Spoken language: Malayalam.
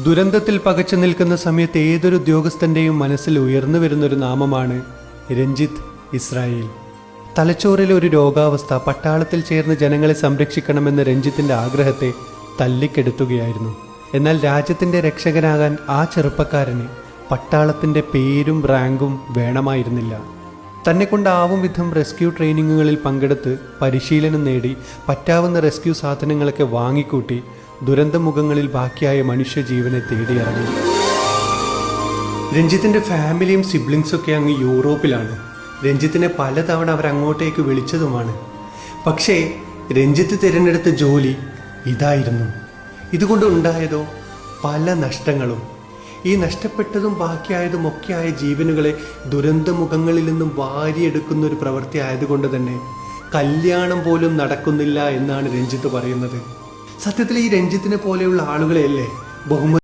ദുരന്തത്തിൽ പകച്ചു നിൽക്കുന്ന സമയത്ത് ഏതൊരു ഉദ്യോഗസ്ഥന്റെയും മനസ്സിൽ ഉയർന്നു വരുന്നൊരു നാമമാണ് രഞ്ജിത്ത് ഇസ്രായേൽ. തലച്ചോറിലെ ഒരു രോഗാവസ്ഥ പട്ടാളത്തിൽ ചേർന്ന് ജനങ്ങളെ സംരക്ഷിക്കണമെന്ന രഞ്ജിത്തിന്റെ ആഗ്രഹത്തെ തല്ലിക്കെടുത്തുകയായിരുന്നു. എന്നാൽ രാജ്യത്തിന്റെ രക്ഷകനാകാൻ ആ ചെറുപ്പക്കാരന് പട്ടാളത്തിന്റെ പേരും റാങ്കും വേണമായിരുന്നില്ല. തന്നെ കൊണ്ടാവും വിധം റെസ്ക്യൂ ട്രെയിനിങ്ങുകളിൽ പങ്കെടുത്ത് പരിശീലനം നേടി പറ്റാവുന്ന റെസ്ക്യൂ സാധനങ്ങളൊക്കെ വാങ്ങിക്കൂട്ടി ദുരന്തമുഖങ്ങളിൽ ബാക്കിയായ മനുഷ്യജീവനെ തേടിയിറങ്ങി. രഞ്ജിത്തിന്റെ ഫാമിലിയും സിബ്ലിങ്സും ഒക്കെ അങ്ങ് യൂറോപ്പിലാണ്. രഞ്ജിത്തിനെ പലതവണ അവർ അങ്ങോട്ടേക്ക് വിളിച്ചതുമാണ്. പക്ഷേ രഞ്ജിത്ത് തിരഞ്ഞെടുത്ത ജോലി ഇതായിരുന്നു. ഇതുകൊണ്ട് ഉണ്ടായതോ പല നഷ്ടങ്ങളും. ഈ നഷ്ടപ്പെട്ടതും ബാക്കിയായതുമൊക്കെയായ ജീവനുകളെ ദുരന്തമുഖങ്ങളിൽ നിന്നും വാരിയെടുക്കുന്ന ഒരു പ്രവൃത്തി ആയതുകൊണ്ട് തന്നെ കല്യാണം പോലും നടക്കുന്നില്ല എന്നാണ് രഞ്ജിത്ത് പറയുന്നത്. സത്യത്തിൽ ഈ രഞ്ജിത്തിനെ പോലെയുള്ള ആളുകളെയല്ലേ ബഹുമതി